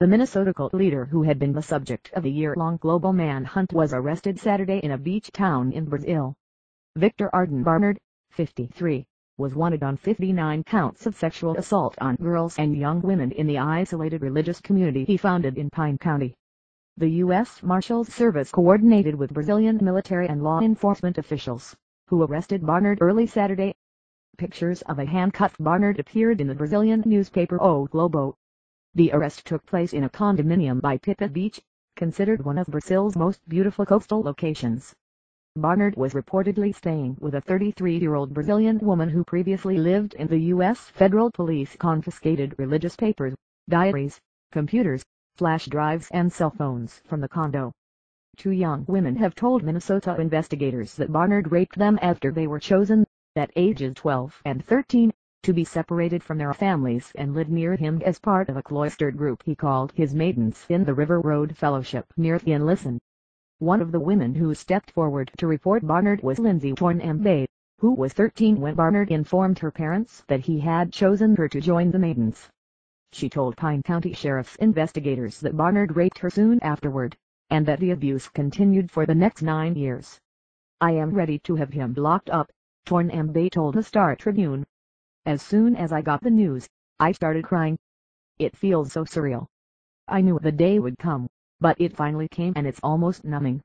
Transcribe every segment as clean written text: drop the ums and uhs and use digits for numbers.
The Minnesota cult leader who had been the subject of a year-long global manhunt was arrested Saturday in a beach town in Brazil. Victor Arden Barnard, 53, was wanted on 59 counts of sexual assault on girls and young women in the isolated religious community he founded in Pine County. The U.S. Marshals Service coordinated with Brazilian military and law enforcement officials, who arrested Barnard early Saturday. Pictures of a handcuffed Barnard appeared in the Brazilian newspaper O Globo. The arrest took place in a condominium by Pipa Beach, considered one of Brazil's most beautiful coastal locations. Barnard was reportedly staying with a 33-year-old Brazilian woman who previously lived in the U.S. Federal Police confiscated religious papers, diaries, computers, flash drives and cell phones from the condo. Two young women have told Minnesota investigators that Barnard raped them after they were chosen, at ages 12 and 13, to be separated from their families and live near him as part of a cloistered group he called his maidens in the River Road Fellowship near Finlayson. One of the women who stepped forward to report Barnard was Lindsay Tornambay, who was 13 when Barnard informed her parents that he had chosen her to join the maidens. She told Pine County Sheriff's investigators that Barnard raped her soon afterward, and that the abuse continued for the next 9 years. "I am ready to have him locked up," Tornambay told the Star Tribune. "As soon as I got the news, I started crying. It feels so surreal. I knew the day would come, but it finally came and it's almost numbing."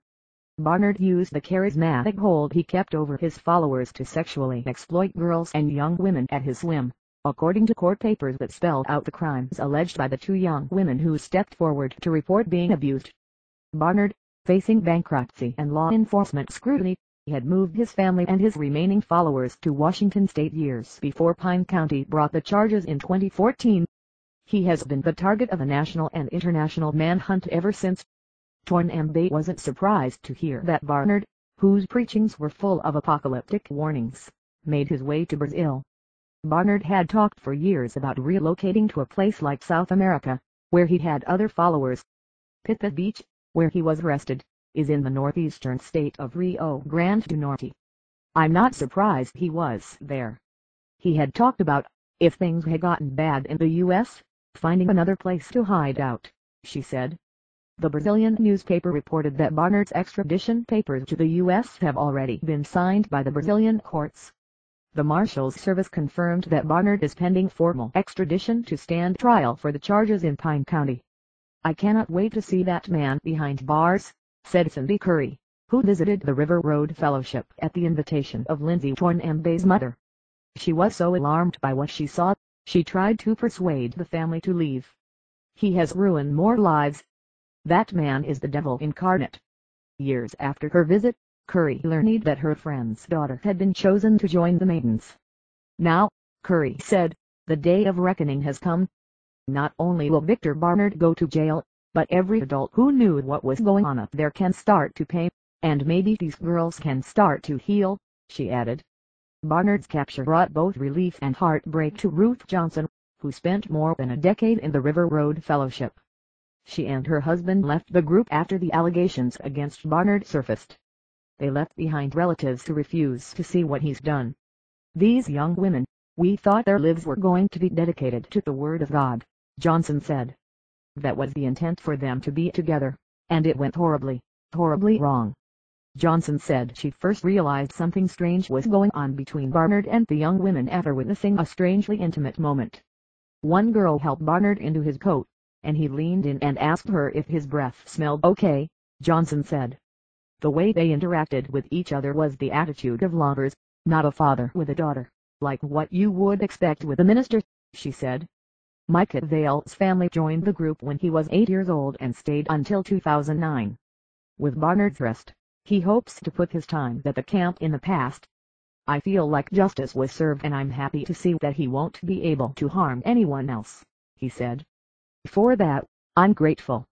Barnard used the charismatic hold he kept over his followers to sexually exploit girls and young women at his whim, according to court papers that spelled out the crimes alleged by the two young women who stepped forward to report being abused. Barnard, facing bankruptcy and law enforcement scrutiny, had moved his family and his remaining followers to Washington state years before Pine County brought the charges in 2014. He has been the target of a national and international manhunt ever since. Tornambay wasn't surprised to hear that Barnard, whose preachings were full of apocalyptic warnings, made his way to Brazil. Barnard had talked for years about relocating to a place like South America, where he had other followers. Pipa Beach, where he was arrested, is in the northeastern state of Rio Grande do Norte. "I'm not surprised he was there. He had talked about, if things had gotten bad in the U.S., finding another place to hide out," she said. The Brazilian newspaper reported that Barnard's extradition papers to the U.S. have already been signed by the Brazilian courts. The Marshals Service confirmed that Barnard is pending formal extradition to stand trial for the charges in Pine County. "I cannot wait to see that man behind bars," said Cindy Curry, who visited the River Road Fellowship at the invitation of Lindsay Tornambay's mother. She was so alarmed by what she saw, she tried to persuade the family to leave. "He has ruined more lives. That man is the devil incarnate." Years after her visit, Curry learned that her friend's daughter had been chosen to join the maidens. "Now," Curry said, "the day of reckoning has come. Not only will Victor Barnard go to jail, but every adult who knew what was going on up there can start to pay, and maybe these girls can start to heal," she added. Barnard's capture brought both relief and heartbreak to Ruth Johnson, who spent more than a decade in the River Road Fellowship. She and her husband left the group after the allegations against Barnard surfaced. They left behind relatives who refuse to see what he's done. "These young women, we thought their lives were going to be dedicated to the Word of God," Johnson said. "That was the intent for them to be together, and it went horribly, horribly wrong." Johnson said she first realized something strange was going on between Barnard and the young women after witnessing a strangely intimate moment. One girl helped Barnard into his coat, and he leaned in and asked her if his breath smelled okay, Johnson said. The way they interacted with each other was the attitude of lovers, not a father with a daughter, like what you would expect with a minister, she said. Micah Vale's family joined the group when he was 8 years old and stayed until 2009. With Barnard's arrest, he hopes to put his time at the camp in the past. "I feel like justice was served and I'm happy to see that he won't be able to harm anyone else," he said. "For that, I'm grateful."